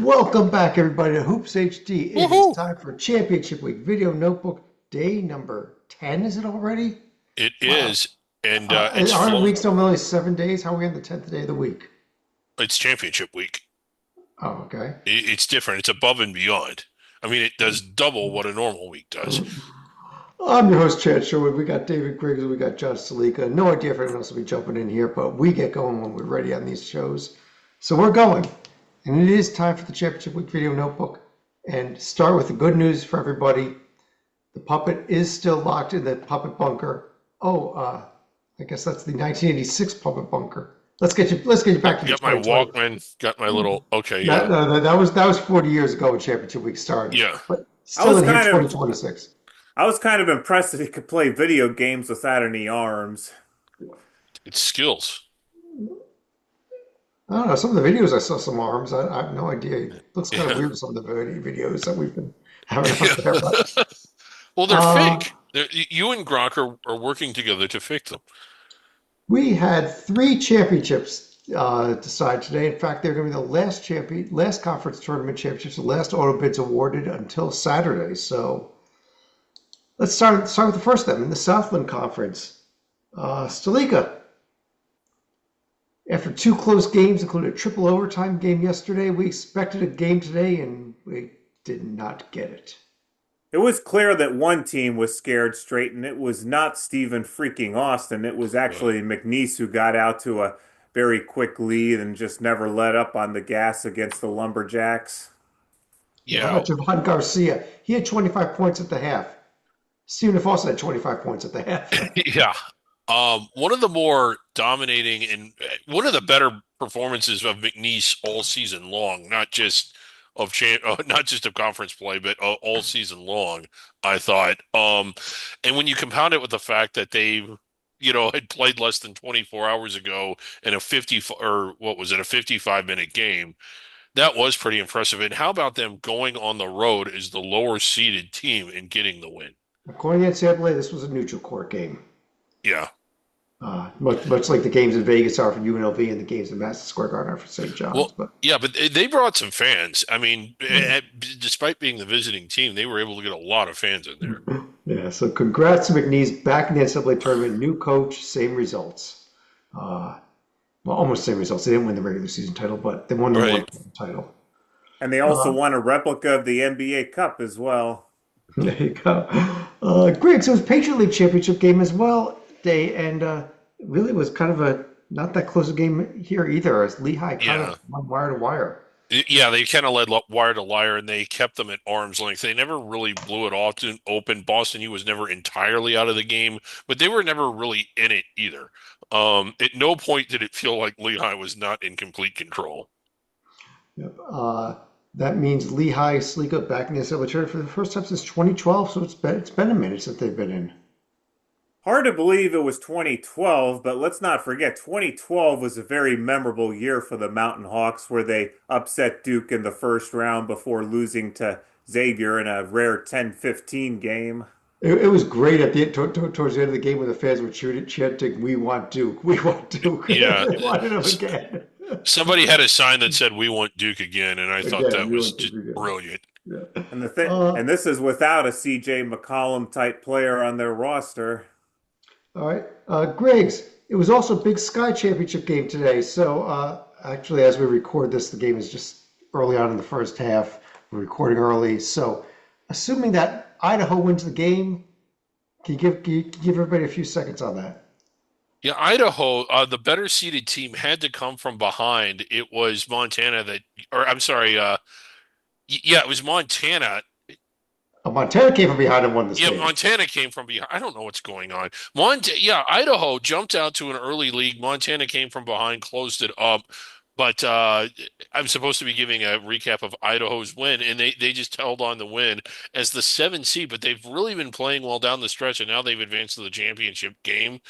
Welcome back, everybody, to Hoops HD. It is Woohoo! time for Championship Week Video Notebook Day number 10. Is it already? It Wow. is, and it's Our flown. week's only 7 days. How are we on the 10th day of the week? It's championship week. Oh, okay. It's different. It's above and beyond. I mean, it does double what a normal week does. I'm your host, Chad Sherwood. We got David Griggs, we got John Salika. No idea if anyone else will be jumping in here, but we get going when we're ready on these shows. So we're going. And it is time for the Championship Week Video Notebook. And start with the good news for everybody. The puppet is still locked in the puppet bunker. I guess that's the 1986 puppet bunker. Let's get you back to the Got my 2020. Walkman. Got my little. Okay, That, yeah, no, no, that was 40 years ago when Championship Week started. yeah. But I still was in here kind of 2026. I was kind of impressed that he could play video games without any arms. It's skills. I don't know. Some of the videos I saw some arms. I have no idea. It looks kind of Yeah, weird. Some of the videos that we've been having out there. But yeah. Well, they're uh, fake. You and Gronk are working together to fake them. we had three championships decide today. In fact, they're going to be the last conference tournament championships, the last auto bids awarded until Saturday. So let's start with the first of them in the Southland Conference. Stalika, after two close games, including a triple overtime game yesterday, we expected a game today, and we did not get it. It was clear that one team was scared straight, and it was not Stephen freaking Austin. It was Uh, actually McNeese who got out to a very quick lead and just never let up on the gas against the Lumberjacks. Yeah, how yeah, about Javon Garcia? He had 25 points at the half. Stephen F. also had 25 points at the half. yeah. One of the more dominating and one of the better performances of McNeese all season long, not just of conference play, but all season long, I thought. And when you compound it with the fact that had played less than 24 hours ago in a 50 or what was it, a 55-minute game, that was pretty impressive. And how about them going on the road as the lower seeded team and getting the win? According to NCAA, this was a neutral court game. Yeah. Much like the games in Vegas are for UNLV and the games in Madison Square Garden are for St. John's. Well, But yeah, but they brought some fans. I mean, despite being the visiting team, they were able to get a lot of fans in there. yeah, so congrats to McNeese back in the NCAA tournament. New coach, same results. Uh, well, almost same results. They didn't win the regular season title, but they won the one Right. title. And they also Uh, won a replica of the NBA Cup as well. there you go. Griggs, it was Patriot League championship game as well. Really was kind of a not that close a game here either, as Lehigh kind of Yeah. won wire to wire. Yeah, they kind of led wire to lyre and they kept them at arm's length. They never really blew it off to open. Boston U was never entirely out of the game, but they were never really in it either. At no point did it feel like Lehigh was not in complete control. Yep. That means Lehigh Sligo back in the NCAA tournament for the first time since 2012. So it's been a minute since they've been in. Hard to believe it was 2012, but let's not forget 2012 was a very memorable year for the Mountain Hawks where they upset Duke in the first round before losing to Xavier in a rare 10-15 game. It was great at towards the end of the game when the fans were chanting, "We want Duke, we want Duke." Yeah, They wanted him again. somebody had a sign that said "We want Duke again," and I thought Again, that we was want just Duke again. brilliant. Yeah. And the th Uh, and this is without a CJ McCollum type player on their roster. all right. Griggs, it was also Big Sky Championship game today. So actually, as we record this, the game is just early on in the first half. We're recording early. So assuming that Idaho wins the game, can you give everybody a few seconds on that? Yeah, Idaho, the better seeded team had to come from behind. It was Montana or I'm sorry, yeah, it was Montana. Montana came from behind and won this Yeah, game. Montana came from behind. I don't know what's going on. Yeah, Idaho jumped out to an early lead. Montana came from behind, closed it up. But I'm supposed to be giving a recap of Idaho's win, and they just held on to win as the 7 seed. But they've really been playing well down the stretch, and now they've advanced to the championship game.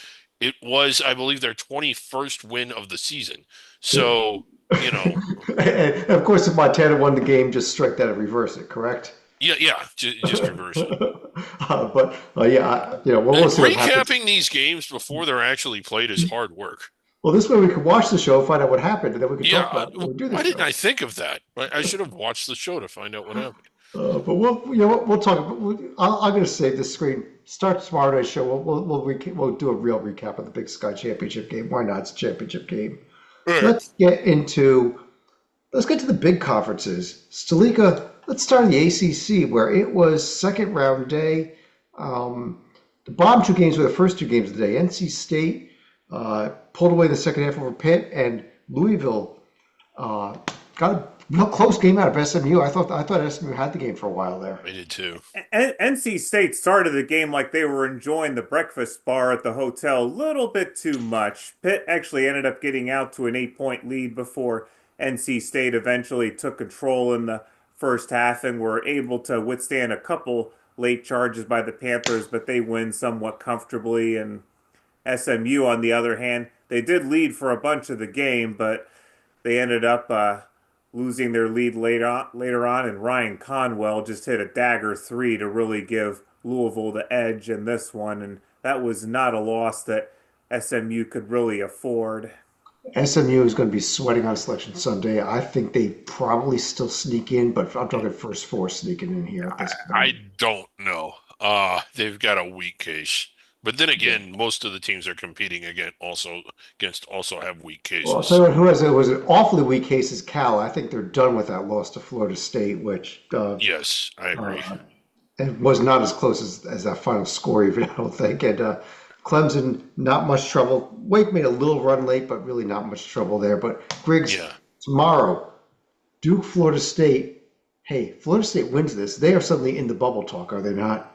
It was, I believe, their 21st win of the season. So, you know, And of course, if Montana won the game, just strike that and reverse it, correct? yeah, yeah, just reverse it. But yeah, we'll see what happens. Recapping these games before they're actually played is hard work. Well, this way we could watch the show, find out what happened, and then we could Yeah, talk about it when we do the why didn't show. I think of that? I should have watched the show to find out what happened. But we'll talk. I'm going to save this screen. Start tomorrow night's show. We'll do a real recap of the Big Sky Championship game. Why not? It's a championship game. All right. Let's get to the big conferences. Stalika, let's start in the ACC, where it was second round day. The bottom two games were the first two games of the day. NC State pulled away the second half over Pitt, and Louisville got a real close game out of SMU. I thought SMU had the game for a while there. I did too. NC State started the game like they were enjoying the breakfast bar at the hotel a little bit too much. Pitt actually ended up getting out to an 8-point lead before NC State eventually took control in the first half and were able to withstand a couple late charges by the Panthers, but they win somewhat comfortably. And SMU, on the other hand, they did lead for a bunch of the game, but they ended up losing their lead later on, and Ryan Conwell just hit a dagger three to really give Louisville the edge in this one, and that was not a loss that SMU could really afford. SMU is going to be sweating on Selection Sunday. I think they probably still sneak in, but I'm talking first four sneaking in here at this I point. don't know. They've got a weak case. But then again, most of the teams they're competing against also have weak Well, I'll cases. tell you what, was an awfully weak case is Cal. I think they're done with that loss to Florida State, which Yes, I agree. uh, it was not as close as that final score, even, I don't think. And Clemson, not much trouble. Wake made a little run late, but really not much trouble there. But Griggs, Yeah. tomorrow, Duke, Florida State. Hey, Florida State wins this. They are suddenly in the bubble talk, are they not?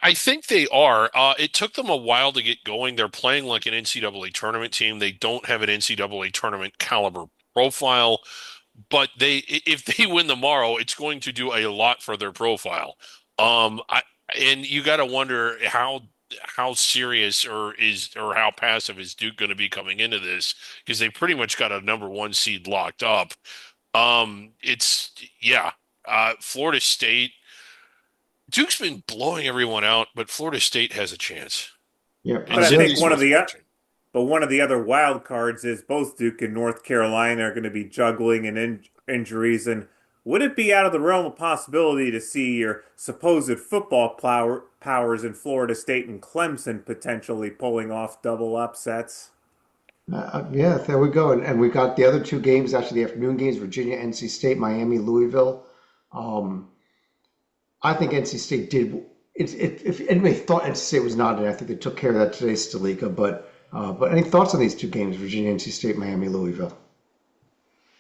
I think they are. It took them a while to get going. They're playing like an NCAA tournament team. They don't have an NCAA tournament caliber profile, but if they win tomorrow, it's going to do a lot for their profile. And you got to wonder how serious or how passive is Duke going to be coming into this because they pretty much got a number one seed locked up. It's yeah. Florida State. Duke's been blowing everyone out, but Florida State has a chance. Yeah. But I It's think it's worth watching. one of the other wild cards is both Duke and North Carolina are going to be juggling and injuries. And would it be out of the realm of possibility to see your supposed powers in Florida State and Clemson potentially pulling off double upsets? Yeah, there we go. And we got the other two games, actually the afternoon games, Virginia, NC State, Miami, Louisville. Um, I think NC State did. If anybody thought NC State was not in, I think they took care of that today, Stalika. But any thoughts on these two games, Virginia, NC State, Miami, Louisville?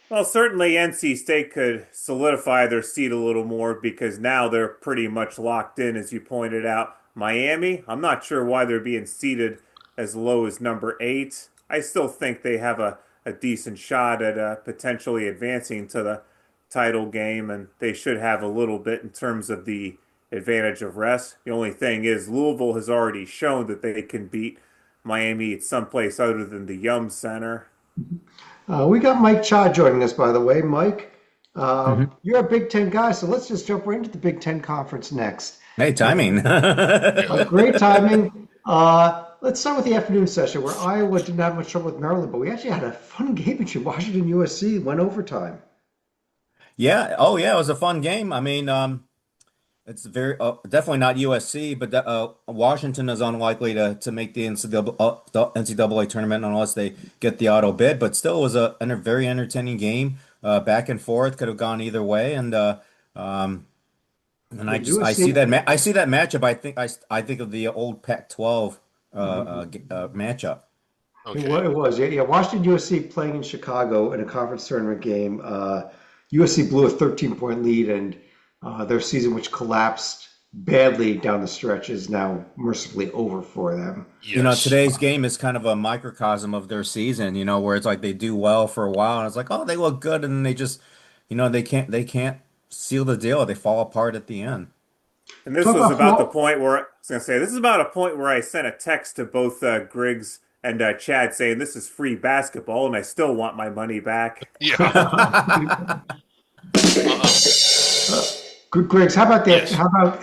Well, certainly NC State could solidify their seat a little more because now they're pretty much locked in, as you pointed out. Miami, I'm not sure why they're being seated as low as number eight. I still think they have a decent shot at potentially advancing to the title game, and they should have a little bit in terms of the advantage of rest. The only thing is, Louisville has already shown that they can beat Miami at someplace other than the Yum Center. We got Mike Cha joining us, by the way. Mike, Mhm. you're a Big Ten guy, so let's just jump right into the Big Ten conference next. Hey, timing. Great timing. Let's start with the afternoon session where Iowa didn't have much trouble with Maryland, but we actually had a fun game between Washington USC, went overtime. Yeah. Oh, yeah. It was a fun game. I mean, it's very definitely not USC, but Washington is unlikely to make the NCAA tournament unless they get the auto bid. But still, it was a very entertaining game. Back and forth, could have gone either way, and Yeah, I see USC. I see that matchup. I think of the old Pac-12 matchup. Okay. It was. Yeah, yeah. Washington USC playing in Chicago in a conference tournament game. USC blew a 13-point lead, and their season, which collapsed badly down the stretch, is now mercifully over for them. Yes. Today's game is kind of a microcosm of their season, where it's like they do well for a while and it's like, oh, they look good, and then they just, they can't seal the deal. They fall apart at the end. And this Talk was about about the Florida. point where I was going to say, this is about a point where I sent a text to both Griggs and Chad saying this is free basketball and I still want my money back. Yeah. Uh, Griggs, how about that? Yes. How about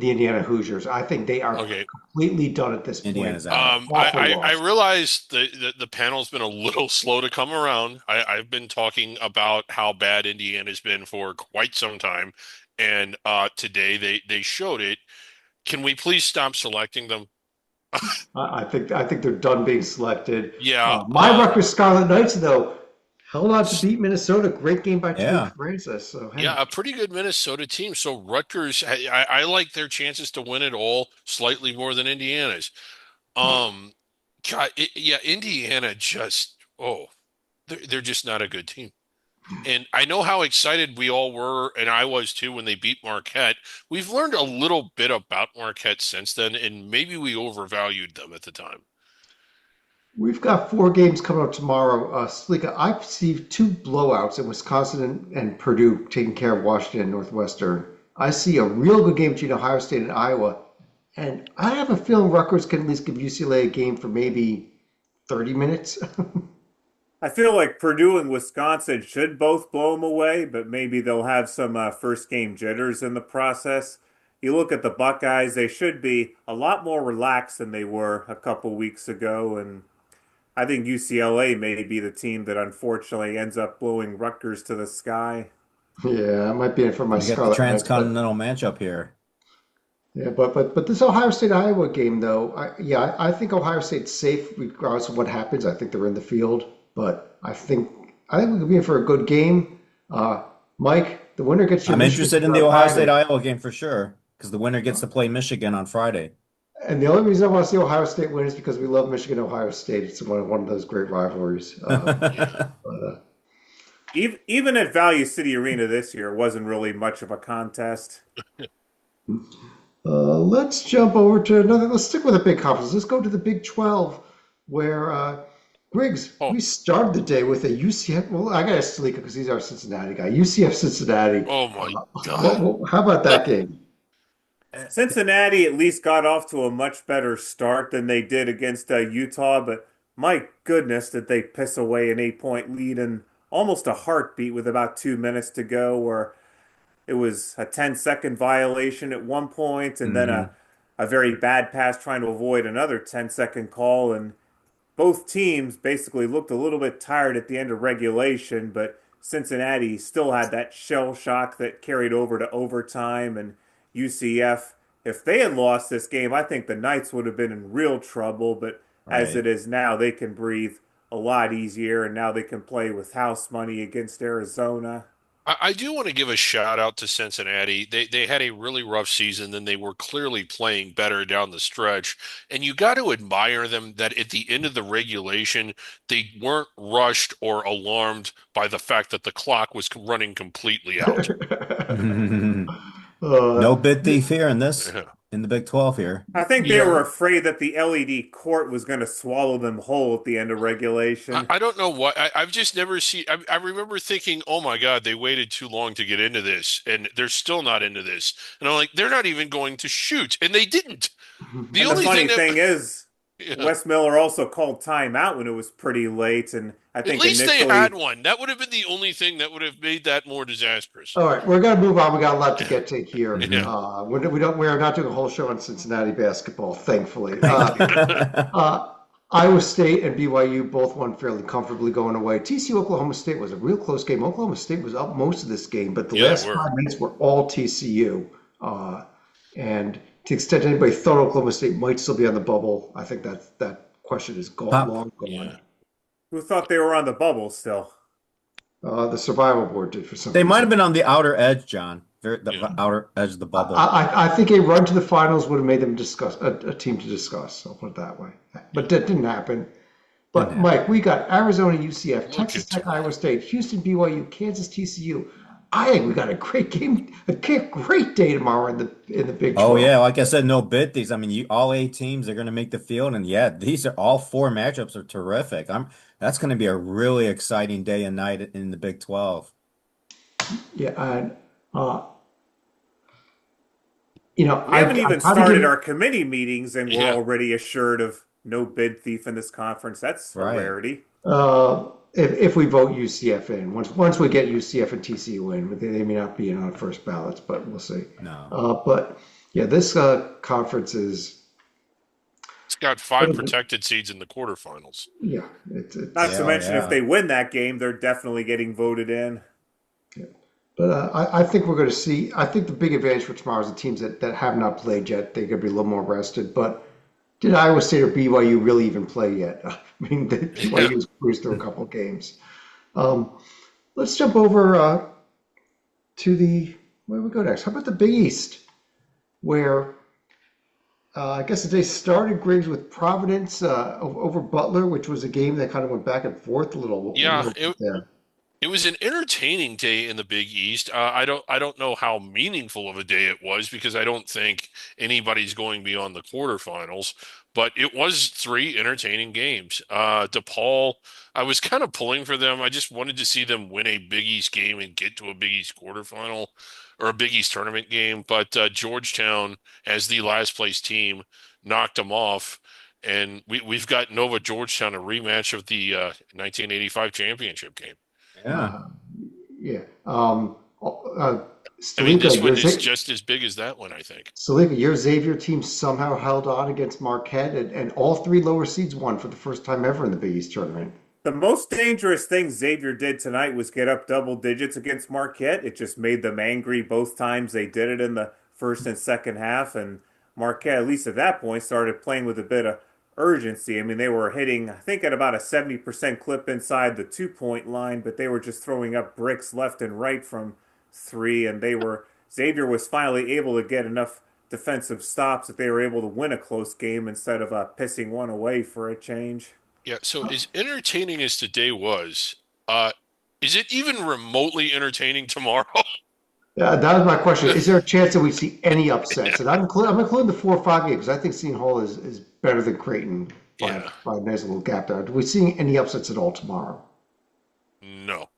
the Indiana Hoosiers? I think they are Okay. completely done at this point. Indiana's out. Awful I loss. realize the panel's been a little slow to come around. I've been talking about how bad Indiana's been for quite some time, and today they showed it. Can we please stop selecting them? I think they're done being selected. Yeah, My Rutgers Scarlet Knights, though, held on to beat Minnesota. Great game by Tariq Yeah. Francis. So hey, yeah, a pretty good Minnesota team. So Rutgers, I like their chances to win it all slightly more than Indiana's. Um, God, yeah, Indiana just they're just not a good team. And I know how excited we all were, and I was too, when they beat Marquette. We've learned a little bit about Marquette since then, and maybe we overvalued them at the time. we've got 4 games coming up tomorrow. Slika, I see 2 blowouts in Wisconsin and Purdue taking care of Washington and Northwestern. I see a real good game between Ohio State and Iowa. And I have a feeling Rutgers can at least give UCLA a game for maybe 30 minutes. I feel like Purdue and Wisconsin should both blow them away, but maybe they'll have some first game jitters in the process. You look at the Buckeyes, they should be a lot more relaxed than they were a couple weeks ago, and I think UCLA may be the team that unfortunately ends up blowing Rutgers to the sky. Yeah, I might be in for my You get the Scarlet Knights, but transcontinental matchup here. yeah, but this Ohio State Iowa game though, I think Ohio State's safe regardless of what happens. I think they're in the field, but I think we could be in for a good game. Uh, Mike, the winner gets your I'm Michigan interested in the State Ohio Tigers. State Iowa game for sure because the winner gets to play Michigan on Friday. And the only reason I want to see Ohio State win is because we love Michigan Ohio State. It's one of those great rivalries. Yeah. But, Even at Value City Arena this year wasn't really much of a contest. let's jump over to another. Let's stick with the big conference. Let's go to the Big 12, where Griggs, Oh, we started the day with a UCF. Well, I got to Salika because he's our Cincinnati guy. UCF Cincinnati. oh my God. How about that game? Cincinnati at least got off to a much better start than they did against Utah, but my goodness, did they piss away an 8 point lead in almost a heartbeat with about 2 minutes to go, where it was a 10-second violation at one point and then Hmm. a very bad pass trying to avoid another 10-second call. And both teams basically looked a little bit tired at the end of regulation, but Cincinnati still had that shell shock that carried over to overtime. And UCF, if they had lost this game, I think the Knights would have been in real trouble. But as it Right. is now, they can breathe a lot easier, and now they can play with house money against Arizona. I do want to give a shout out to Cincinnati. They had a really rough season, and they were clearly playing better down the stretch. And you got to admire them that at the end of the regulation, they weren't rushed or alarmed by the fact that the clock was running completely out. uh, No bid thief here in this Yeah. in the Big 12 here. I think they Yeah. were afraid that the LED court was going to swallow them whole at the end of regulation. I don't know what I've just never seen. I remember thinking, "Oh my God, they waited too long to get into this, and they're still not into this." And I'm like, "They're not even going to shoot," and they didn't. The And the only funny thing that, thing is, yeah, Wes Miller also called timeout when it was pretty late, and I at think least they had initially, one. That would have been the only thing that would have made that more disastrous. all right, we're gonna move on. We got a lot to get to here. Yeah. We're not doing a whole show on Cincinnati basketball, thankfully. thank you. Uh, Iowa State and BYU both won fairly comfortably going away. TCU Oklahoma State was a real close game. Oklahoma State was up most of this game, but the Yeah, they last were. 5 minutes were all TCU. And to the extent anybody thought Oklahoma State might still be on the bubble, I think that question is Pop. long gone. Yeah. Who thought they were on the bubble still? The survival board did for some They might reason. have been on the outer edge, John. The Yeah. outer edge of the bubble. I think a run to the finals would have made them discuss a team to discuss. I'll put it that way. But that didn't happen. Didn't But happen. Mike, we got Arizona, UCF, Look Texas at Tech, tomorrow. Iowa State, Houston, BYU, Kansas, TCU. I think we got a great game, great day tomorrow in the Big Oh 12. yeah, like I said, no bid these. I mean, all 8 teams are going to make the field, and yeah, these are all 4 matchups are terrific. That's going to be a really exciting day and night in the Big 12. Yeah, and uh, We haven't even I've got to started give our committee meetings, and we're Yeah. already assured of no bid thief in this conference. That's a Right. rarity. if we vote UCF in, once we get UCF and TCU in, they may not be in on first ballots, but we'll see. No. But yeah, this conference is It's got 5 protected seeds in the quarterfinals. yeah, Not it's to Yeah, mention, if yeah. they win that game, they're definitely getting voted in. But I think we're going to see. I think the big advantage for tomorrow is the teams that have not played yet. They're going to be a little more rested. But did Iowa State or BYU really even play yet? I mean, Yeah. BYU's cruised through a couple of games. Um, let's jump over to the where we go next. How about the Big East, where I guess they started Griggs with Providence over Butler, which was a game that kind of went back and forth a Yeah, little bit there. it was an entertaining day in the Big East. I don't know how meaningful of a day it was because I don't think anybody's going beyond the quarterfinals, but it was 3 entertaining games. DePaul, I was kind of pulling for them. I just wanted to see them win a Big East game and get to a Big East quarterfinal or a Big East tournament game. But Georgetown, as the last place team, knocked them off. And we've got Nova Georgetown, a rematch of the 1985 championship game. Yeah. Uh, yeah. I mean, Stalika, this one is just as big as that one, I think. Your Xavier team somehow held on against Marquette, and all three lower seeds won for the first time ever in the Big East tournament. The most dangerous thing Xavier did tonight was get up double digits against Marquette. It just made them angry both times they did it in the first and second half. And Marquette, at least at that point, started playing with a bit of urgency. I mean, they were hitting, I think, at about a 70% clip inside the 2 point line, but they were just throwing up bricks left and right from three. And Xavier was finally able to get enough defensive stops that they were able to win a close game instead of pissing one away for a change. Yeah, so as entertaining as today was, uh, is it even remotely entertaining tomorrow? That was my question. Is there a chance that we see any upsets? And I'm including the 4 or 5 games. I think Seton Hall is better than Creighton Yeah, by a nice little gap there. Do we see any upsets at all tomorrow? no.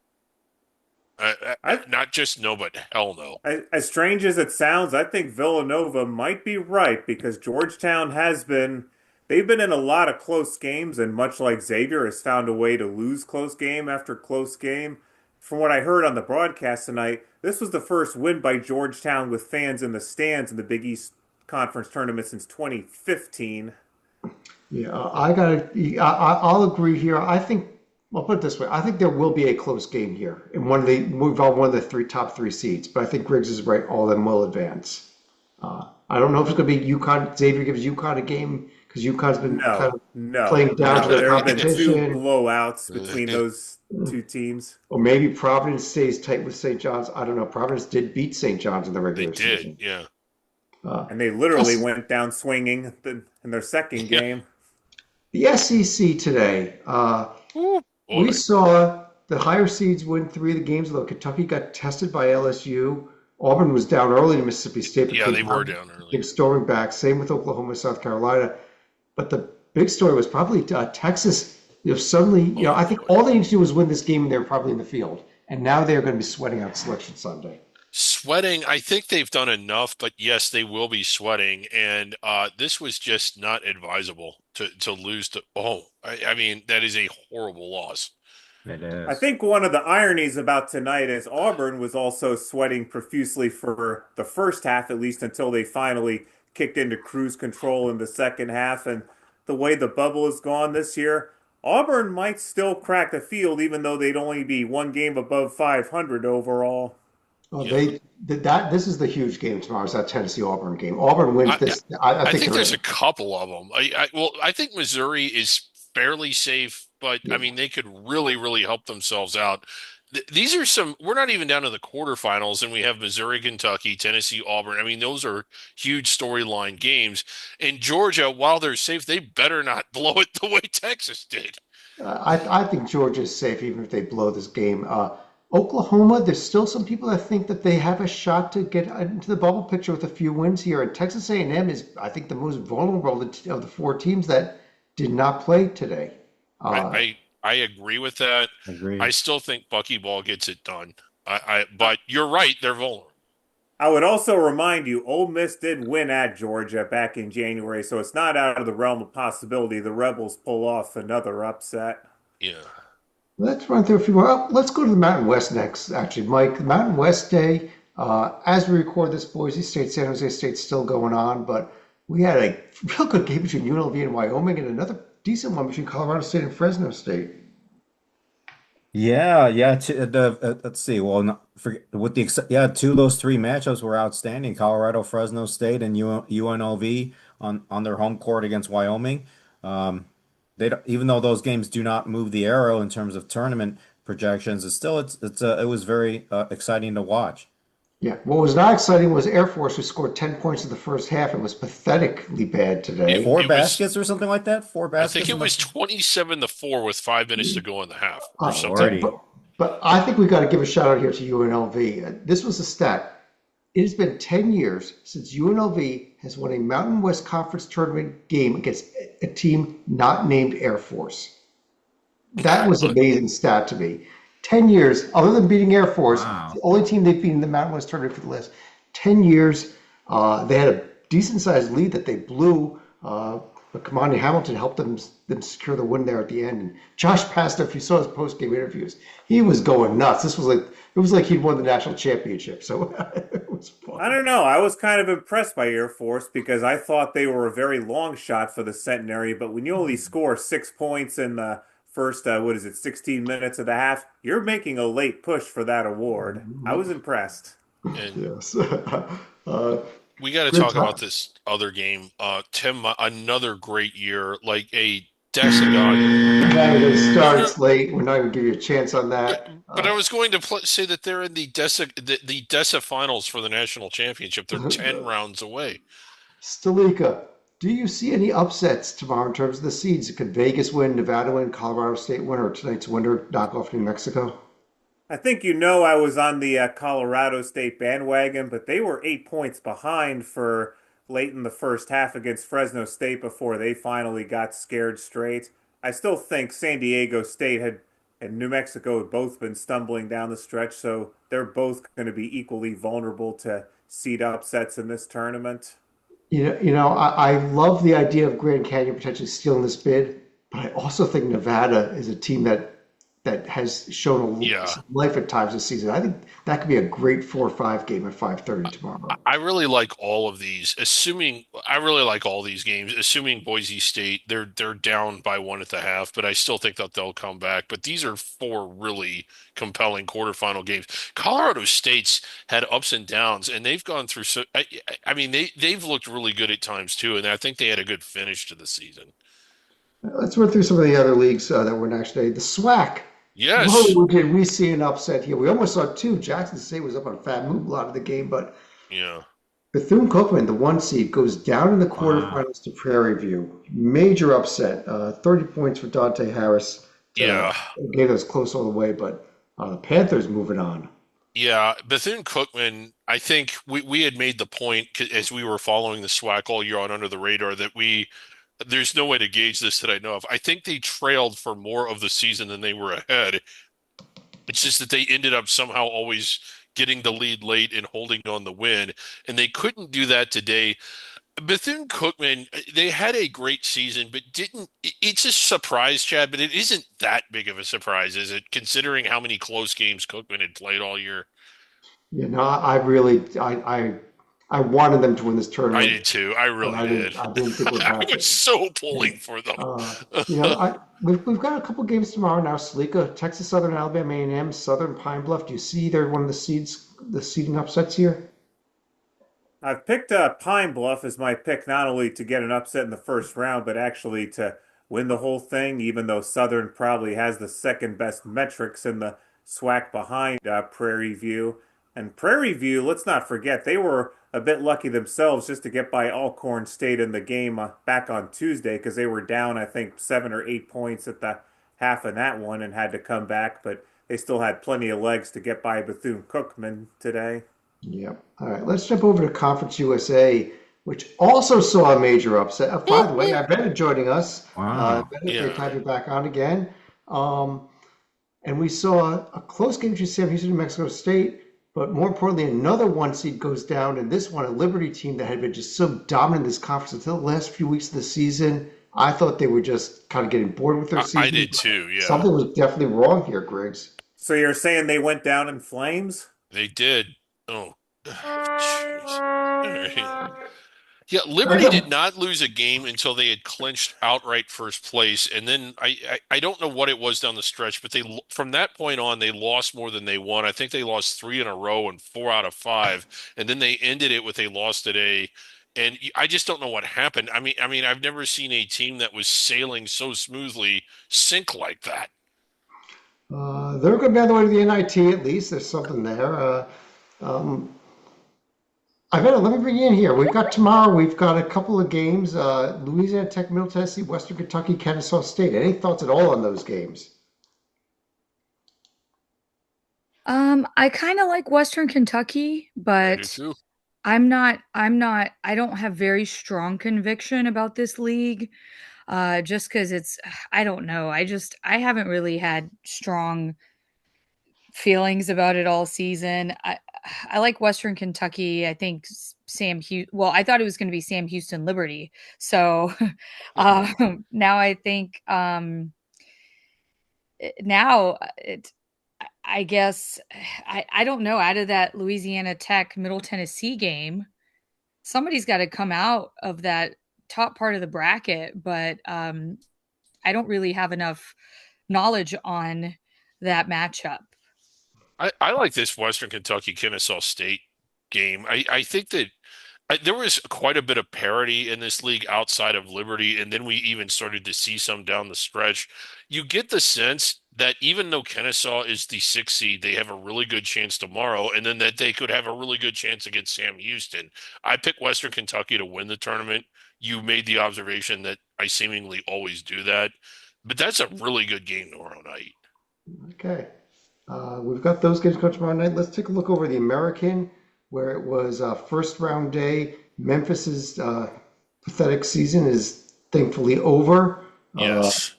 I Not just no, but hell no. As strange as it sounds, I think Villanova might be right because Georgetown they've been in a lot of close games, and much like Xavier has found a way to lose close game after close game. From what I heard on the broadcast tonight, this was the first win by Georgetown with fans in the stands in the Big East Conference tournament since 2015. Yeah, I'll agree here. I think I'll put it this way. I think there will be a close game here in we've all one of the top three seeds, but I think Griggs is right. All of them will advance. I don't know if it's going to be UConn. Xavier gives UConn a game because UConn's been kind No, of no, playing down to no. their There have been two competition, blowouts between those two teams. or maybe Providence stays tight with St. John's. I don't know. Providence did beat St. John's in the They regular did, season. yeah. And they literally Plus, went down swinging in their second Yeah. game. the SEC today. Ooh, We boy. saw the higher seeds win 3 of the games, although Kentucky got tested by LSU. Auburn was down early to Mississippi State, but Yeah, they came were down early. storming back. Same with Oklahoma, South Carolina. But the big story was probably Texas. Suddenly, Oh I think boy. all they need to do was win this game, and they're probably in the field. And now they're going to be sweating out Selection Sunday. Sweating, I think they've done enough, but yes, they will be sweating. And this was just not advisable to lose to. Oh, I mean, that is a horrible loss. It I is. think one of the ironies about tonight is Auburn was also sweating profusely for the first half, at least until they finally kicked into cruise control in the second half. And the way the bubble has gone this year, Auburn might still crack the field, even though they'd only be one game above 500 overall. Oh, Yeah. this is the huge game tomorrow. Is that Tennessee Auburn game? Auburn wins I, this. I I think think they're there's in. a couple of them. I think Missouri is fairly safe, but I Yeah. mean, they could really, really help themselves out. These are some, we're not even down to the quarterfinals, and we have Missouri, Kentucky, Tennessee, Auburn. I mean, those are huge storyline games. And Georgia, while they're safe, they better not blow it the way Texas did. I think Georgia's safe even if they blow this game. Oklahoma, there's still some people that think that they have a shot to get into the bubble picture with a few wins here. And Texas A&M is, I think, the most vulnerable of the 4 teams that did not play today. I, Uh, I, I agree with that. I Agreed. still think Buckyball gets it done. But you're right, they're vulnerable. I would also remind you, Ole Miss did win at Georgia back in January, so it's not out of the realm of possibility the Rebels pull off another upset. Yeah. Let's run through a few more. Oh, let's go to the Mountain West next, actually, Mike. The Mountain West Day, as we record this, Boise State, San Jose State still going on, but we had a real good game between UNLV and Wyoming and another decent one between Colorado State and Fresno State. Yeah, yeah. Let's see. Well, no, forget with the yeah, two of those three matchups were outstanding. Colorado, Fresno State, and UNLV on their home court against Wyoming. Um, they don't, even though those games do not move the arrow in terms of tournament projections, it was very exciting to watch. Yeah, what was not exciting was Air Force, who scored 10 points in the first half and was pathetically bad It, today. Four it was, baskets or something like that. Four I think baskets it in the. was 27-4 with 5 minutes to go in the half or Oh, something. Lordy. but I think we got to give a shout out here to UNLV. This was a stat. It has been 10 years since UNLV has won a Mountain West Conference tournament game against a team not named Air Force. That was an amazing stat to me. 10 years, other than beating Air Force, it's Wow. the only team they've beaten in the Mountain West tournament for the last 10 years. They had a decent sized lead that they blew, but Kamani Hamilton helped them secure the win there at the end. And Josh Pasta, if you saw his post game interviews, he was going nuts. It was like he'd won the national championship. So it was I fun. don't know. I was kind of impressed by Air Force because I thought they were a very long shot for the Centenary. But when you only score 6 points in the first, 16 minutes of the half, you're making a late push for that award. I was impressed. And Yes. uh, we got to Good talk about time. this other game. Tim, another great year, like a Decagon. Now you're going to No, start. no, It's late. We're not going to give you a chance on but that. but I was going to say that they're in the DESA finals for the national championship. They're 10 rounds away. Stalika, do you see any upsets tomorrow in terms of the seeds? Could Vegas win, Nevada win, Colorado State win, or tonight's winner knock off New Mexico? I think I was on the Colorado State bandwagon, but they were 8 points behind for late in the first half against Fresno State before they finally got scared straight. I still think San Diego State had and New Mexico had both been stumbling down the stretch, so they're both going to be equally vulnerable to seed upsets in this tournament. I love the idea of Grand Canyon potentially stealing this bid, but I also think Nevada is a team that has shown Yeah. some life at times this season. I think that could be a great 4-5 game at 5:30 tomorrow. I really like all of these, assuming I really like all these games, assuming Boise State, they're down by one at the half, but I still think that they'll come back. But these are four really compelling quarterfinal games. Colorado State's had ups and downs, and they've gone through I mean they've looked really good at times too, and I think they had a good finish to the season. Let's run through some of the other leagues that were next day. The SWAC. Yes. Whoa, did we see an upset here? We almost saw two. Jackson State was up on Fat Move a lot of the game, but Yeah. Bethune-Cookman, the one seed, goes down in the Wow. quarterfinals to Prairie View. Major upset. 30 points for Dante Harris. Yeah. Gave us close all the way, but the Panthers moving on. Yeah, Bethune-Cookman, I think we had made the point as we were following the SWAC all year on Under the Radar that there's no way to gauge this that I know of. I think they trailed for more of the season than they were ahead. It's just that they ended up somehow always getting the lead late and holding on the win, and they couldn't do that today. Bethune-Cookman, they had a great season, but didn't. It's a surprise, Chad, but it isn't that big of a surprise, is it? Considering how many close games Cookman had played all year. I really, I wanted them to win this I tournament, did too. I but really did. I didn't think it would I happen. was so pulling for them. Uh, we've got a couple games tomorrow now. Salika, Texas Southern, Alabama A&M, Southern Pine Bluff. Do you see either one of the seeding upsets here? I've picked Pine Bluff as my pick not only to get an upset in the first round, but actually to win the whole thing, even though Southern probably has the second best metrics in the SWAC behind Prairie View. And Prairie View, let's not forget, they were a bit lucky themselves just to get by Alcorn State in the game back on Tuesday because they were down, I think, 7 or 8 points at the half in that one and had to come back, but they still had plenty of legs to get by Bethune-Cookman today. Yep. All right, let's jump over to Conference USA, which also saw a major upset. By the way, Bennett joining us. Wow. Bennett, great to Yeah. have you back on again. Um, and we saw a close game between Sam Houston and Mexico State, but more importantly, another one seed goes down, and this one, a Liberty team that had been just so dominant in this conference until the last few weeks of the season. I thought they were just kind of getting bored with their I season. did too. Yeah, Something was definitely wrong here, Griggs. So you're saying they went down in flames? they did. Oh, jeez. All right. Yeah, I Liberty did know. not lose a game until they had clinched outright first place, and then I don't know what it was down the stretch, but from that point on they lost more than they won. I think they lost three in a row and four out of five, and then they ended it with a loss today. And I just don't know what happened. I mean, I've never seen a team that was sailing so smoothly sink like that. They're going to be on the way to the NIT at least. There's something there. Um, let me bring you in here. We've got tomorrow. We've got a couple of games. Louisiana Tech, Middle Tennessee, Western Kentucky, Kennesaw State. Any thoughts at all on those games? I kind of like Western Kentucky, I do but too. I don't have very strong conviction about this league. Just because I don't know. I haven't really had strong feelings about it all season. I like Western Kentucky. I think Sam Houston. Well, I thought it was going to be Sam Houston Liberty. So now I think now it. I guess I don't know. Out of that Louisiana Tech Middle Tennessee game, somebody's got to come out of that top part of the bracket, but I don't really have enough knowledge on that matchup. I like this Western Kentucky Kennesaw State game. I think that there was quite a bit of parity in this league outside of Liberty, and then we even started to see some down the stretch. You get the sense that even though Kennesaw is the sixth seed, they have a really good chance tomorrow, and then that they could have a really good chance against Sam Houston. I picked Western Kentucky to win the tournament. You made the observation that I seemingly always do that, but that's a really good game tomorrow night. Okay. We've got those games going tomorrow night. Let's take a look over the American, where it was first round day. Memphis's pathetic season is thankfully over. Yes.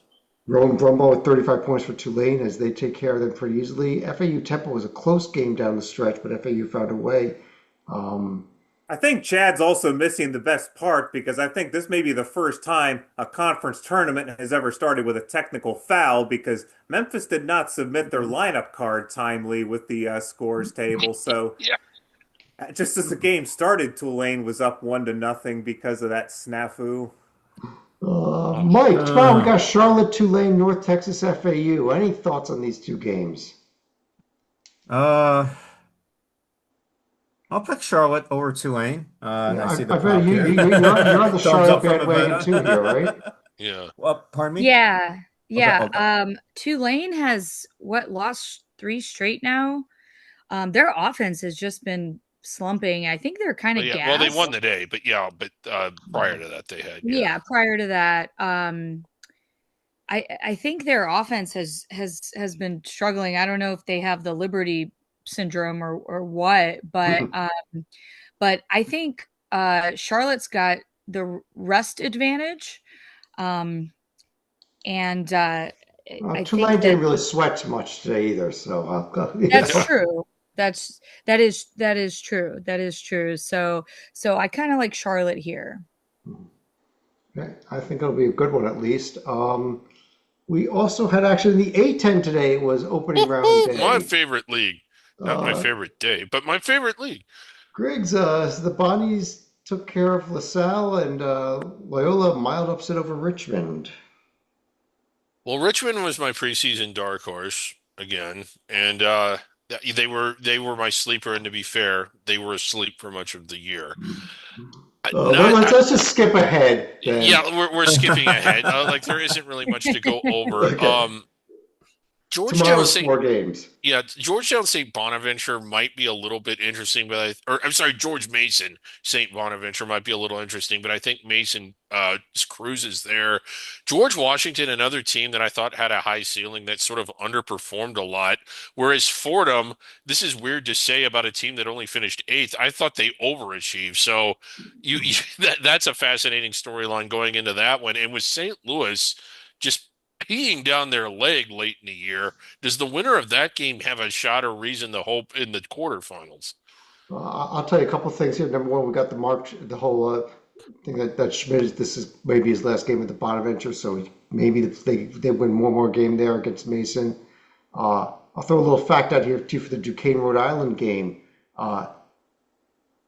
Rowan Brumbaugh with 35 points for Tulane as they take care of them pretty easily. FAU Temple was a close game down the stretch, but FAU found a way. Um, I think Chad's also missing the best part because I think this may be the first time a conference tournament has ever started with a technical foul because Memphis did not submit their lineup card timely with the scores table. So Yeah. just as the game started, Tulane was up 1-0 because of that snafu. Mike, tomorrow we got Charlotte, Tulane, North Texas, FAU. Any thoughts on these two games? Uh, I'll pick Charlotte over Tulane. Yeah, I see the I bet prop you, here. you're on the Thumbs Charlotte up from bandwagon Ivana. too here, right? Yeah. Well, pardon me? Yeah, yeah. Okay. Tulane has lost three straight now. Their offense has just been slumping. I think they're kind Well, of yeah. Well, they won gassed. the day, but yeah, but prior to that they had, yeah. Yeah, prior to that, I think their offense has been struggling. I don't know if they have the Liberty syndrome or what, but I think Charlotte's got the rest advantage, um, and I Tulane think that didn't really sweat too much today either, so I'll go. that's Yeah. true. That is true. That is true. So I kind of like Charlotte here. Okay, I think it'll be a good one at least. We also had actually in the A10 today. It was opening round My day. favorite league. Not my Uh, favorite day, but my favorite league. Griggs, the Bonnies took care of LaSalle and Loyola mild upset over Richmond. Well, Richmond was my preseason dark horse again, and they were my sleeper. And to be fair, they were asleep for much of the year. Well, Not let's just skip ahead then. Yeah, we're skipping ahead. Like there isn't really much to go over. Okay, Georgetown tomorrow's St. four games. Yeah, Georgetown St. Bonaventure might be a little bit interesting, or I'm sorry, George Mason St. Bonaventure might be a little interesting, but I think Mason cruises there. George Washington, another team that I thought had a high ceiling that sort of underperformed a lot. Whereas Fordham, this is weird to say about a team that only finished eighth. I thought they overachieved. So that's a fascinating storyline going into that one. And with St. Louis just peeing down their leg late in the year, does the winner of that game have a shot or reason to hope in the quarterfinals? I'll tell you a couple things here. Number one, we got the whole think that Schmidt, this is maybe his last game at the Bonaventure, so maybe they win one more game there against Mason. I'll throw a little fact out here too for the Duquesne, Rhode Island game.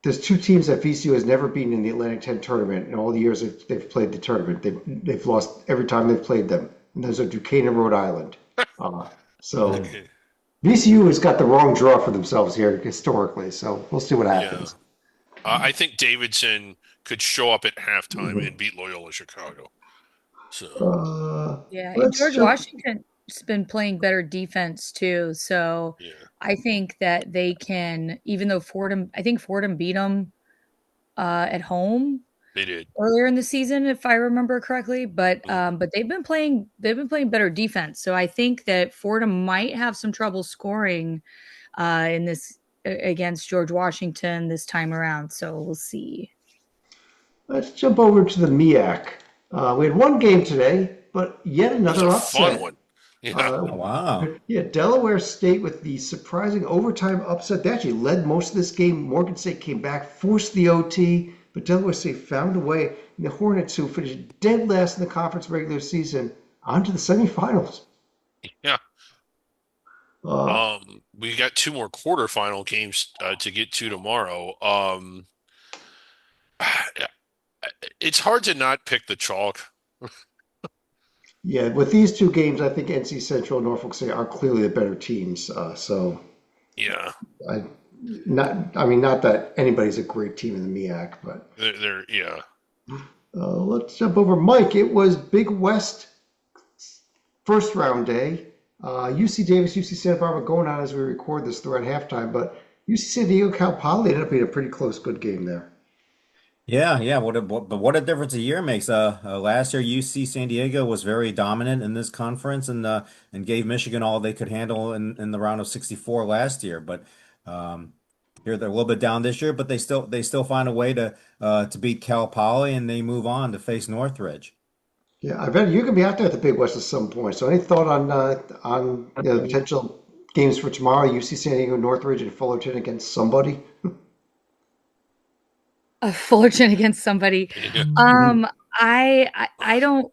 There's two teams that VCU has never beaten in the Atlantic 10 tournament in all the years they've played the tournament. They've lost every time they've played them, and those are Duquesne and Rhode Island. So VCU has got the wrong draw for themselves here historically. So we'll see what happens. I think Davidson could show up at halftime and beat Loyola Chicago. So Yeah, and let's George jump- Washington's been playing better defense too. So yeah, I think that they can, even though I think Fordham beat them at home they did. earlier in the season, if I remember correctly. But they've been playing better defense. So I think that Fordham might have some trouble scoring in this against George Washington this time around. So we'll see. Let's jump over to the MEAC. We had one game today, but yet It was another a upset. fun one. Yeah, Oh, wow. Yeah, Delaware State with the surprising overtime upset. They actually led most of this game. Morgan State came back, forced the OT, but Delaware State found a way. And the Hornets, who finished dead last in the conference regular season, onto the semifinals. yeah. Uh, We got two more quarterfinal games to get to tomorrow. It's hard to not pick the chalk. yeah, with these two games, I think NC Central and Norfolk State are clearly the better teams. So Yeah, not that anybody's a great team in the MEAC, but they're yeah. let's jump over. Mike, it was Big West first round day. UC Davis, UC Santa Barbara going on as we record this throughout halftime, but UC San Diego, Cal Poly ended up being a pretty close, good game there. Yeah. What a difference a year makes. Last year UC San Diego was very dominant in this conference and gave Michigan all they could handle in the round of 64 last year. But here they're a little bit down this year, but they still find a way to beat Cal Poly, and they move on to face Northridge. Yeah, I bet you're going to be out there at the Big West at some point. So, any thought on the potential games for tomorrow? UC San Diego, Northridge, and Fullerton against somebody. Fullerton against somebody. I don't.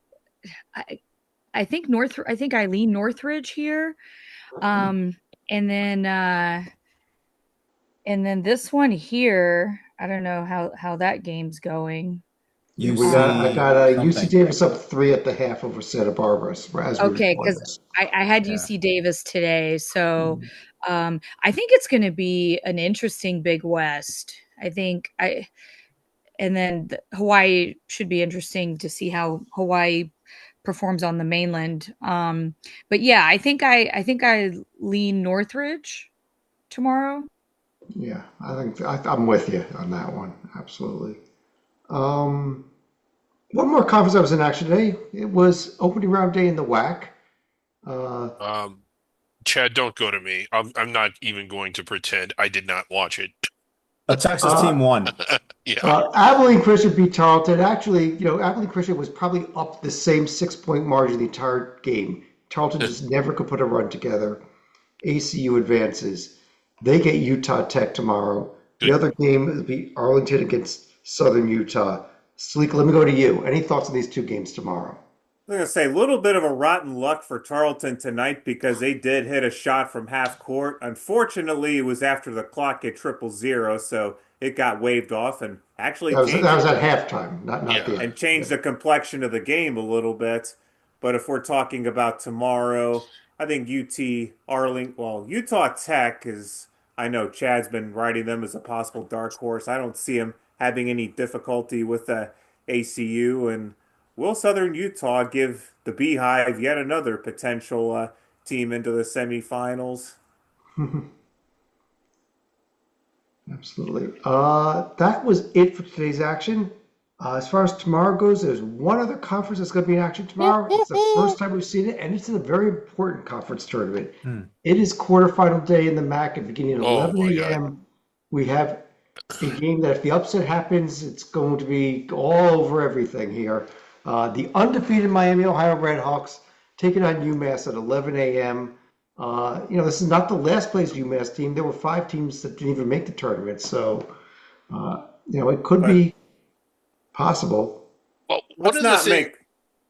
I think I think I lean Northridge here, and then this one here. I don't know how that game's going. I got UC something. Davis up 3 at the half over Santa Barbara. As we Okay, record because this. I had UC Davis today, so I think it's going to be an interesting Big West. And then Hawaii should be interesting to see how Hawaii performs on the mainland. But yeah, I think I lean Northridge tomorrow. Yeah, I'm with you on that one. Absolutely. One more conference that was in action today. It was opening round day in the WAC. Chad, don't go to me. I'm not even going to pretend I did not watch it. A Texas team won. Yeah, Abilene Christian beat Tarleton. Actually, Abilene Christian was probably up the same 6-point margin the entire game. Tarleton just never could put a run together. ACU advances. They get Utah Tech tomorrow. The other game will be Arlington against Southern Utah. Salika, let me go to you. Any thoughts on these two games tomorrow? I'm going to say a little bit of a rotten luck for Tarleton tonight because they did hit a shot from half court. Unfortunately, it was after the clock hit 0-0, so it got waved off and actually That was at halftime, not Yeah. the end. and changed the complexion of the game a little bit. But if we're talking about tomorrow, I think Utah Tech is, I know Chad's been writing them as a possible dark horse. I don't see him having any difficulty with the ACU. And will Southern Utah give the Beehive yet another potential team into the semifinals? Absolutely. That was it for today's action. As far as tomorrow goes, there's one other conference that's going to be in action tomorrow. It's the first time we've seen it, and it's in a very important conference tournament. It is quarterfinal day in the MAC at beginning at Oh, 11 my God. a.m. We have a game that if the upset happens, it's going to be all over everything here. The undefeated Miami, Ohio Redhawks taking on UMass at 11 a.m. This is not the last place UMass team. There were 5 teams that didn't even make the tournament. So, it could be Possible. Well, one Let's of the not things. make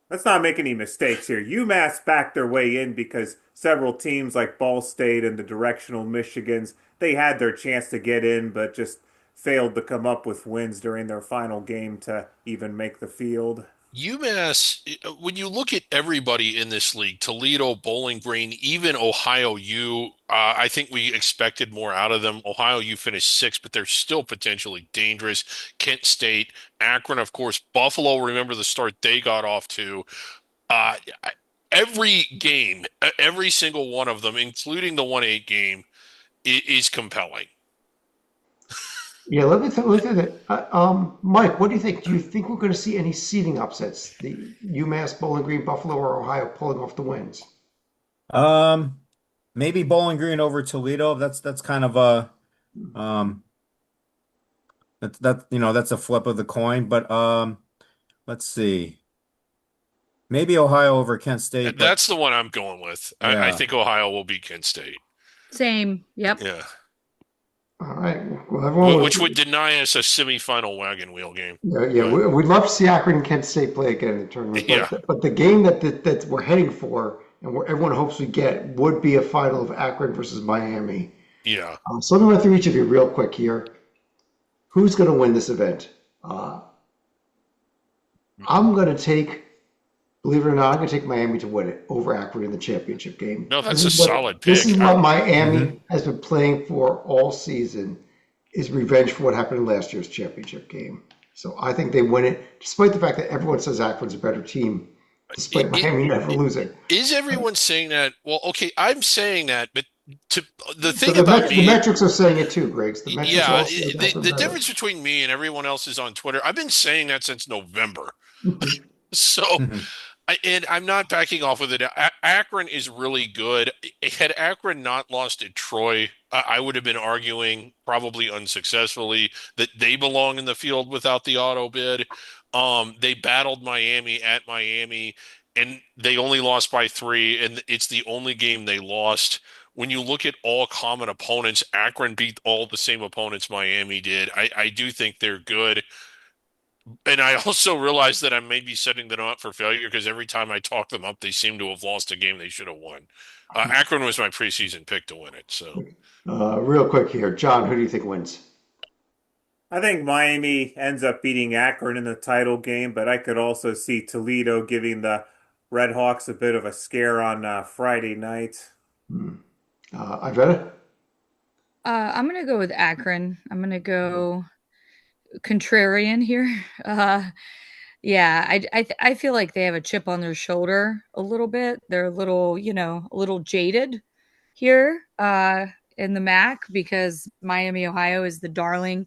let's not make any mistakes here. UMass backed their way in because several teams like Ball State and the directional Michigans, they had their chance to get in, but just failed to come up with wins during their final game to even make the field. UMass, when you look at everybody in this league, Toledo, Bowling Green, even Ohio U, I think we expected more out of them. Ohio U finished sixth, but they're still potentially dangerous. Kent State, Akron, of course, Buffalo, remember the start they got off to. Uh, every game, every single one of them, including the 1-8 game, is compelling. Yeah, look at it. Mike, what do you think? Do you think we're going to see any seeding upsets? The UMass, Bowling Green, Buffalo, or Ohio pulling off the wins? Um, Maybe Bowling Green over Toledo. That's kind of a um that's a flip of the coin. But let's see. Maybe Ohio over Kent State, but That's the one I'm going with. I yeah. think Ohio will beat Kent State. Same. Yep. Yeah. All right. Well, everyone Which would was. deny us a semifinal wagon wheel game. Yeah, But we'd love to see Akron and Kent State play again in the tournament, yeah, but the game that we're heading for and where everyone hopes we get would be a final of Akron versus Miami. yeah. So let me run through each of you real quick here. Who's going to win this event? I'm going to take, believe it or not, I'm going to take Miami to win it over Akron in the championship game. No, This that's a is what solid this pick. is what Mhm. Miami has been playing for all season, is revenge for what happened in last year's championship game. So I think they win it, despite the fact that everyone says Akron's a better team, despite It, Miami never losing. is everyone saying that? Well, okay, I'm saying that, but to the So thing about the me, metrics are saying it too, Griggs. The metrics yeah, all say the Akron better. difference between me and everyone else is on Twitter. I've been saying that since November. So, Mhm. and I'm not backing off with it. Akron is really good. Had Akron not lost to Troy, I would have been arguing, probably unsuccessfully, that they belong in the field without the auto bid. They battled Miami at Miami, and they only lost by 3, and it's the only game they lost. When you look at all common opponents, Akron beat all the same opponents Miami did. I do think they're good. And I also realize that I may be setting them up for failure because every time I talk them up, they seem to have lost a game they should have won. Akron was my preseason pick to win it. So Real quick here, John, who do you think wins? I think Miami ends up beating Akron in the title game, but I could also see Toledo giving the Red Hawks a bit of a scare on Friday night. Hmm. Iveta? I'm gonna go with Akron. I'm gonna go contrarian here. Yeah, I feel like they have a chip on their shoulder a little bit. They're a little, a little jaded here in the MAC because Miami, Ohio is the darling.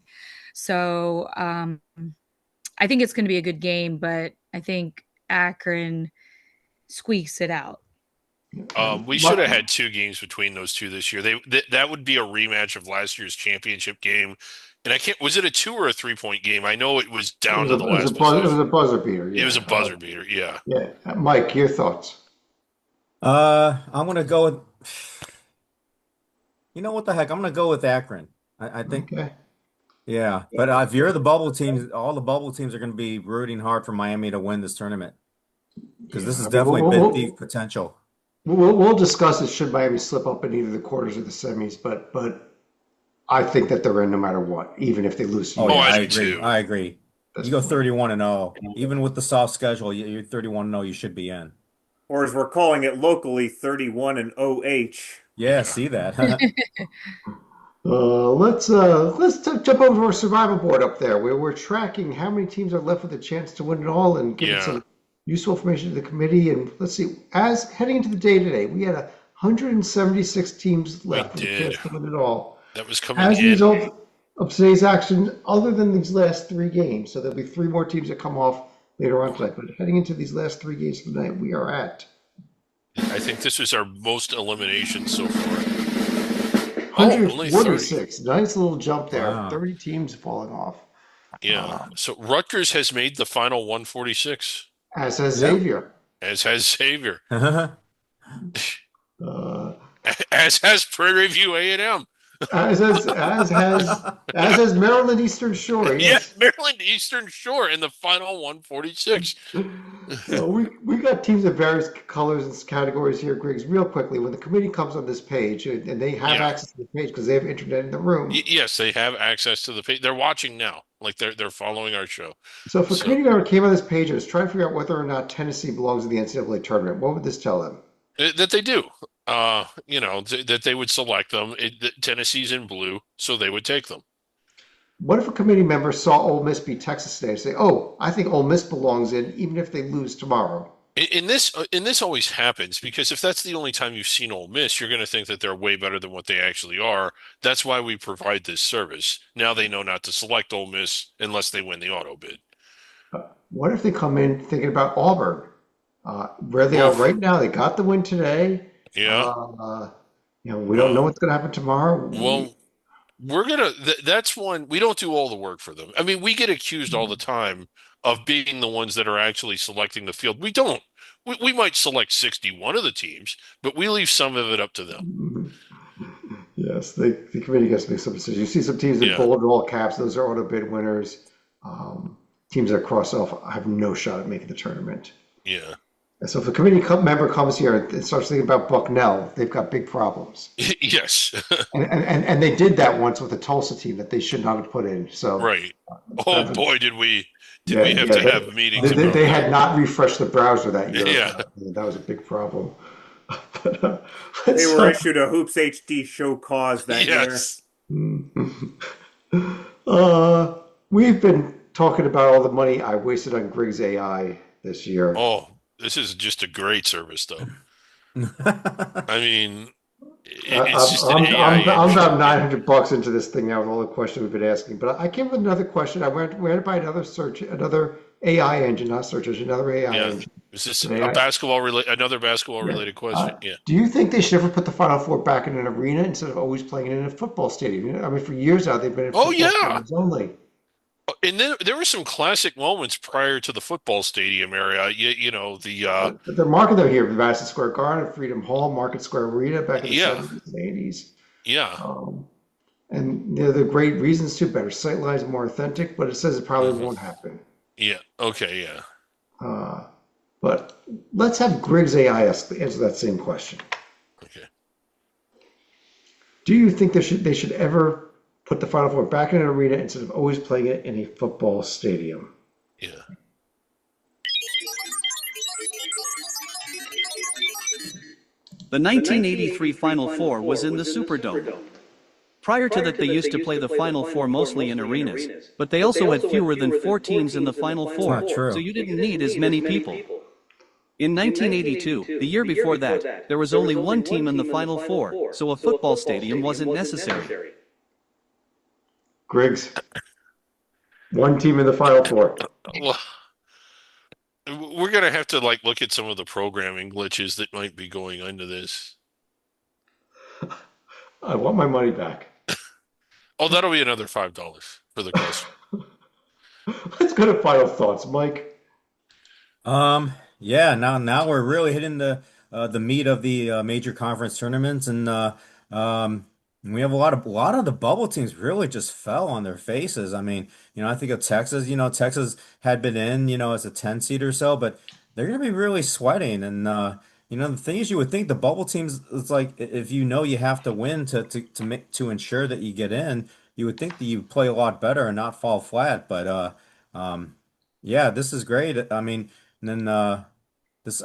So I think it's going to be a good game, but I think Akron squeaks it out. we should have had 2 games between those two this year. That would be a rematch of last year's championship game. And I can't, was it a 2 or a 3-point game? I know it was down to the last It was possession. a buzzer beater. It was a Yeah. buzzer beater. Yeah. Yeah. Mike, your thoughts? I'm gonna go with what the heck? I'm gonna go with Akron. I think Okay. yeah. But if you're the bubble teams, all the bubble teams are gonna be rooting hard for Miami to win this tournament because this Yeah. is I mean, definitely Big Thief potential. we'll discuss it should Miami slip up in either the quarters or the semis, but I think that they're in no matter what, even if they lose. Oh Oh, yeah, I I do agree. too. I agree. That's You go fine. 31-0. Even with the soft schedule, you're 31-0, you should be in. Or as we're calling it locally, 31 and OH. Yeah, Yeah. see that. Let's jump over to our survival board up there, where we're tracking how many teams are left with a chance to win it all, and giving Yeah. some useful information to the committee. And let's see, as heading into the day today, we had 176 teams left with a did. chance to win it all. That was coming As a in. result of today's action, other than these last 3 games, so there'll be 3 more teams that come off later on tonight. But heading into these last 3 games of the night, we are at I think this was our most eliminations so far. Oh, only 30. 146. Nice little jump there. Wow. 30 teams falling off. Yeah. So Rutgers has made the final 146, As has Yeah. Xavier. as has Xavier, Uh, as has Prairie View A&M. as has Maryland Eastern Shore. Yeah, Yes. Maryland Eastern Shore in the final 146. So we got teams of various colors and categories here, Griggs. Real quickly, when the committee comes on this page and they have Yeah. access to the page because they have internet in the room. Yes, they have access to the page. They're watching now. Like they're following our show. So if a So committee member came on this page and was trying to figure out whether or not Tennessee belongs in the NCAA tournament, what would this tell them? that they do. That they would select them. Tennessee's in blue, so they would take them. What if a committee member saw Ole Miss beat Texas today and say, "Oh, I think Ole Miss belongs in, even if they lose tomorrow"? And this always happens because if that's the only time you've seen Ole Miss, you're going to think that they're way better than what they actually are. That's why we provide this service. Now they know not to select Ole Miss unless they win the auto bid. What if they come in thinking about Auburn, where they are Oof. right now? They got the win today. Yeah. Uh, we don't know what's going to happen tomorrow. Well, that's one we don't do all the work for them. I mean, we get accused all the time of being the ones that are actually selecting the field. We don't. We might select 61 of the teams, but we leave some of it up to them. Yes, the committee gets to make some decisions. You see some teams in Yeah. bold and all caps; those are auto bid winners. Teams that cross off have no shot at making the tournament. Yeah. And so if a committee member comes here and starts thinking about Bucknell, they've got big problems. Yes. And they did that once with the Tulsa team that they should not have put in. So Right. Oh that- boy, did we yeah, have yeah, to have meetings they, about they that. had not refreshed the browser that year. Yeah. That was a big problem. But, They let's, were issued a Hoops HD show cause that Yes. we've been talking about all the money I wasted on Griggs AI this year. Oh, this is just a great service, though. I mean, it's just an AI I'm engine. about $900 into this thing now with all the questions we've been asking. But I came with another question. We had to buy another AI engine, not search engine, another AI Yeah. engine. Is this Today, another basketball related question? Yeah. Do you think they should ever put the Final Four back in an arena instead of always playing it in a football stadium? I mean, for years now they've been in Oh, football yeah. stadiums only. And there were some classic moments prior to the football stadium area. But they're marketing them here: Madison Square Garden, Freedom Hall, Market Square Arena back in the Yeah. 70s and 80s. Yeah. And they're great reasons too. Better sight lines, more authentic. But it says it probably won't happen. Yeah. Okay. Yeah. But let's have Griggs AI answer that same question. Okay. Do you think they should ever put the Final Four back in an arena instead of always playing it in a football stadium? Yeah. The 1983 Final Four was in the Superdome. Prior to that, they used to play the Final Four mostly in arenas, but they also had fewer than 4 teams in the Final Four, not true. so you didn't need as many people. In 1982, the year before that, there was only one team in the Final Four, so a football stadium wasn't necessary. Griggs, one team in the Final Four. Well, we're gonna have to look at some of the programming glitches that might be going into this. I want my money back. Oh, that'll be another $5 for the question. Let's go to final thoughts, Mike. Yeah, now we're really hitting the meat of the major conference tournaments, and we have a lot of the bubble teams really just fell on their faces. I mean, I think of Texas. Texas had been in, as a 10 seed or so, but they're going to be really sweating. And the thing is, you would think the bubble teams, it's like if you have to win to ensure that you get in, you would think that you play a lot better and not fall flat. But yeah, this is great. I mean, and then I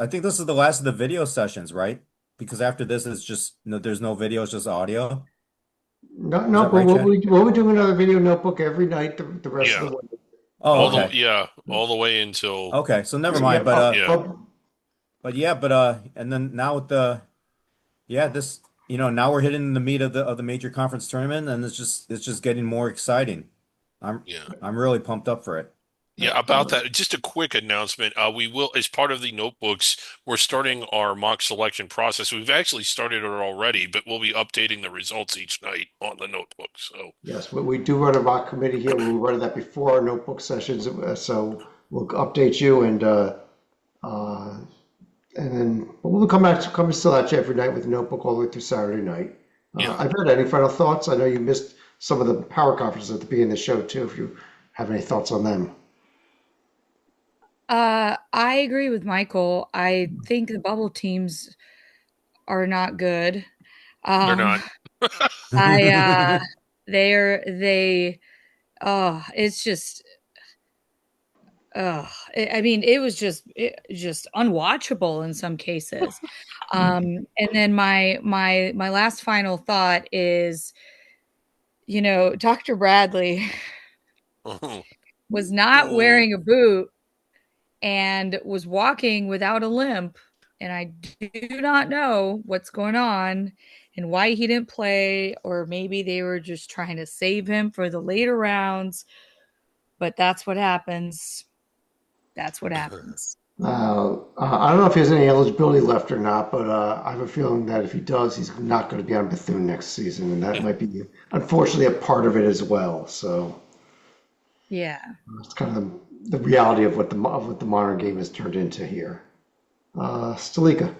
think this is the last of the video sessions, right? Because after this, it's just there's no video, it's just audio. No, Is no, that but right, Chad? we'll be doing another video notebook every night the rest Yeah. of the week. Oh, All okay. all the way until Okay, so never mind. Yeah. And then now with this, now we're hitting the meat of the major conference tournament, and it's just getting more exciting. yeah. I'm really pumped up for it. Yeah, about that, just a quick announcement. We will, as part of the notebooks, we're starting our mock selection process. We've actually started it already, but we'll be updating the results each night on the notebook. So, Yes, we do run a mock committee here. We run that before our notebook sessions, so we'll update you and then we'll come still at you every night with a notebook all the way through Saturday night. Yeah. I've heard any final thoughts. I know you missed some of the power conferences at the beginning of the show too. If you have any thoughts on them. I agree with Michael. I think the bubble teams are not good. They're not. Um, I they it's just I mean it was just unwatchable in some cases. And then my last final thought is, Dr. Bradley was not Oh, wearing a boot and was walking without a limp. And I do not know what's going on and why he didn't play, or maybe they were just trying to save him for the later rounds. But that's what happens. That's what happens. I don't know if he has any eligibility left or not, but I have a feeling that if he does, he's not going to be on Bethune next season, and that might be, unfortunately, a part of it as well. So Yeah. it's kind of the reality of what the modern game has turned into here. Stalika.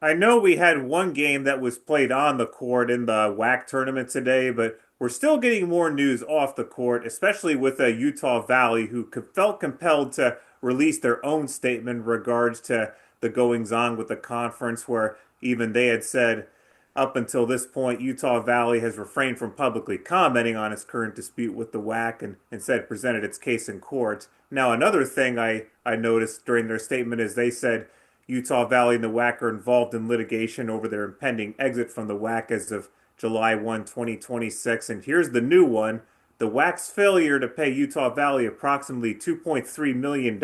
I know we had one game that was played on the court in the WAC tournament today, but we're still getting more news off the court, especially with Utah Valley, who felt compelled to release their own statement in regards to the goings on with the conference, where even they had said up until this point, Utah Valley has refrained from publicly commenting on its current dispute with the WAC and instead presented its case in court. Now, another thing I noticed during their statement is they said Utah Valley and the WAC are involved in litigation over their impending exit from the WAC as of July 1, 2026. And here's the new one. The WAC's failure to pay Utah Valley approximately $2.3 million,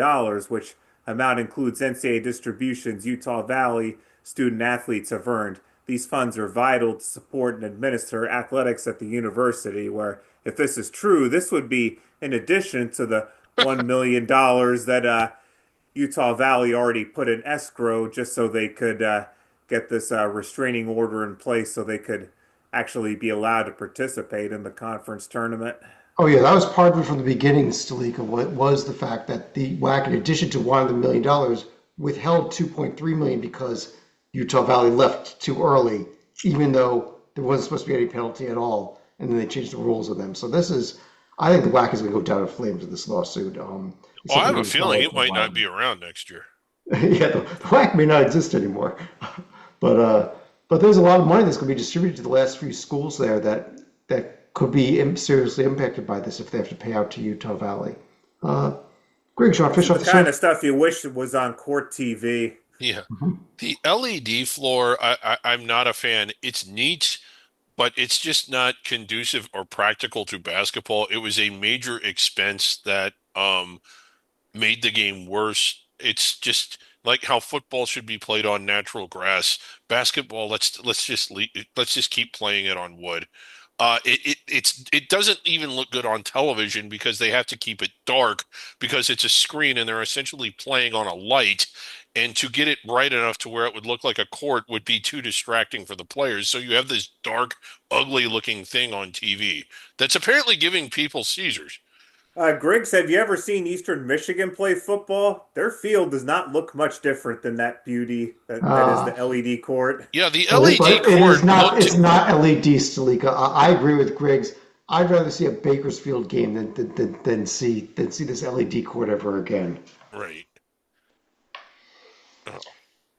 which amount includes NCAA distributions Utah Valley student athletes have earned. These funds are vital to support and administer athletics at the university, where, if this is true, this would be in addition to the $1 million that Utah Valley already put in escrow just so they could get this restraining order in place so they could actually be allowed to participate in the conference tournament. Oh yeah, that was part of it from the beginning, Stalika. What was the fact that the WAC, in addition to $1 million, withheld $2.3 million because Utah Valley left too early, even though there wasn't supposed to be any penalty at all, and then they changed the rules of them. So I think the WAC is going to go down in flames with this lawsuit. well, I have a feeling it might not be around next year. Yeah, the WAC may not exist anymore, but there's a lot of money that's going to be distributed to the last few schools there that could be seriously impacted by this if they have to pay out to Utah Valley. Greg, Sean, fish off The the kind show. of stuff you wish was on court TV. Yeah. The LED floor, I'm not a fan. It's neat, but it's just not conducive or practical to basketball. It was a major expense that made the game worse. It's just like how football should be played on natural grass. Basketball, let's just keep playing it on wood. It doesn't even look good on television because they have to keep it dark because it's a screen and they're essentially playing on a light. And to get it bright enough to where it would look like a court would be too distracting for the players. So you have this dark, ugly looking thing on TV that's apparently giving people seizures. Griggs, have you ever seen Eastern Michigan play football? Their field does not look much different than that beauty that is the LED court. Yeah, the But LED it is court not. looked It's not LED, Stalika. I agree with Griggs. I'd rather see a Bakersfield game than see this LED court ever again. right.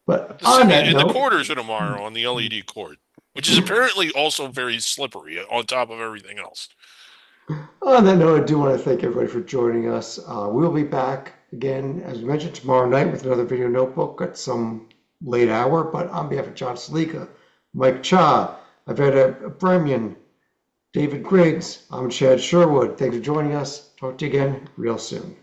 But on that In the note, quarters of tomorrow on the LED court, which is apparently also very slippery on top of everything else. On that note, I do want to thank everybody for joining us. We'll be back again, as we mentioned, tomorrow night with another video notebook at some late hour. But on behalf of John Stalika, Mike Cha, Aveda Abramian, David Griggs, I'm Chad Sherwood. Thanks for joining us. Talk to you again real soon.